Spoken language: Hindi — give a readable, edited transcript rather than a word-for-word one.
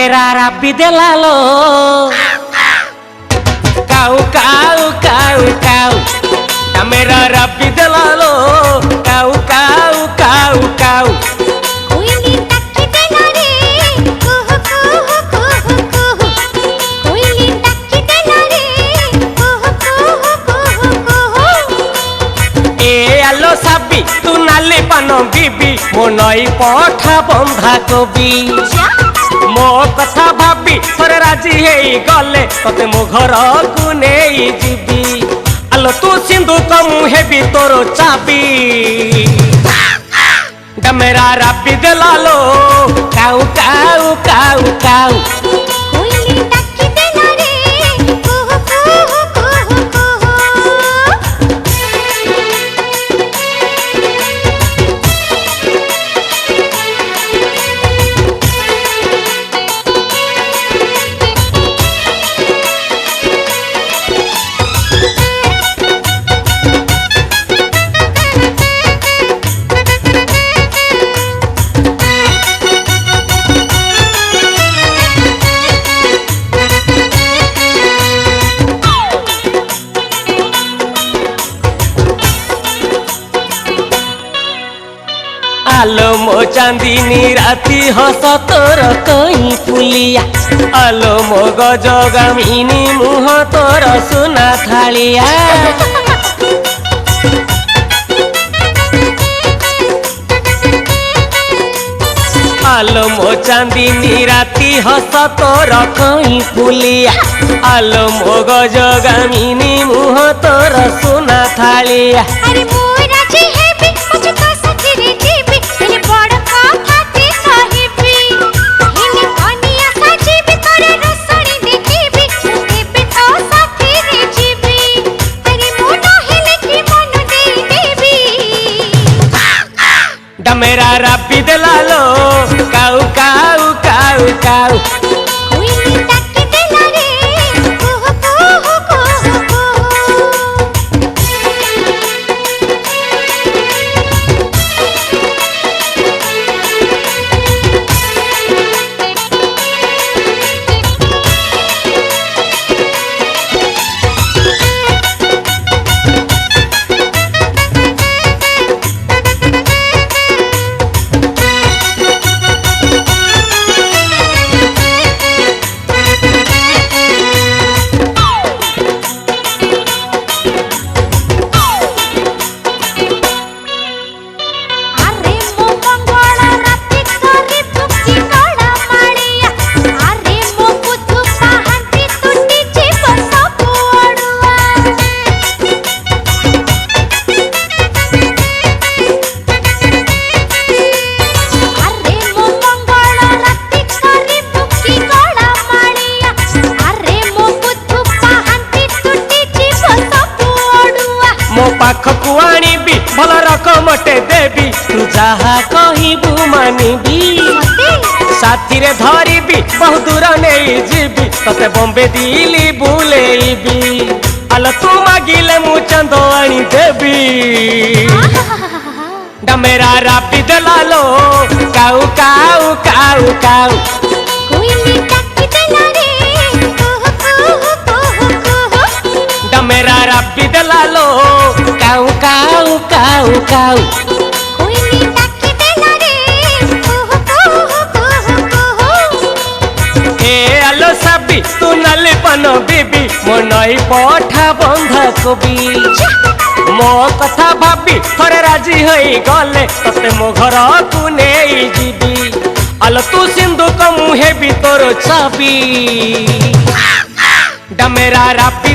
डमेरा राबी देलालो काऊ काऊ काऊ काऊ डमेरा राबी देलालो काऊ काऊ काऊ काऊ कोयली टक्की देला रे कुहू कुहू कुहू कुहू कोयली टक्की देला रे कुहू कुहू कुहू कुहू ए आलो साबी तू नाली पान बीबी मो नई पठा बंधा कबी मो कथा भाबी थोड़े राजी हेई गले तते मो घर को नहीं जीबी आलो तू सिंधु कमु हेबी तोर चाबी डमेरा राबी देलालो काऊ काऊ काऊ काऊ कोयली टक्की देला रे कुहू कुहू कुहू कुहू आलो मो चांदीनी राती हस तोर कहीं फुलिया आलो मो गजगामिनी मुह तोर सुना थालिया आलो मो चांदीनी राती हस तोर कहीं फुलिया आलो मो गजगामिनी मुह तोर सुना थालिया अरे मोरा जी हेबी मुझे तो सखीरे जीबी हेले बड़ कथा ते कहिबी हेले कनिया साजीबी तोरे रसणी देखिबी देबी तो सखीरे जीबी अरे मोनो हेले की मन देई देबी डमेरा राबी देलालो काऊ काऊ काऊ काऊ कोयली टक्की देला रे कुहू कुहू कुहू कुहू अरे मो मंगला राती करी तुकी गळा माळिया अरे मो बुधु पाहंती तुटी जीव सबु अडुआ अरे मो मंगला राती करी तुकी गळा माळिया अरे मो बुधु पाहंती तुटी जीव सबु अडुआ मो पाखकु आनिबी भल रकमटे देबी तू जहा कहिबू मानिबी साथी रे धरिबी बहुत दूर नहीं जीबी तते बॉम्बे दिल्ली बुलेबी आलो तू मागिले मु चंदो आनी देबी डमेरा राबी देलालो काऊ काऊ काऊ काऊ कोयली टक्की देला रे कुहू कुहू कुहू कुहू डमेरा राबी देलालो काऊ काऊ काऊ काऊ कोयली टक्की देला रे कुहू कुहू कुहू कुहू ए आलो साबी तू नाली पान बीबी मो नई पठा बंधा कबी मो कथा भाबी थोड़े राजी होई गले तते मो घर को नहीं जीबी आलो तू सिंधु कमु हेबी तोर चाबी डमेरा राबी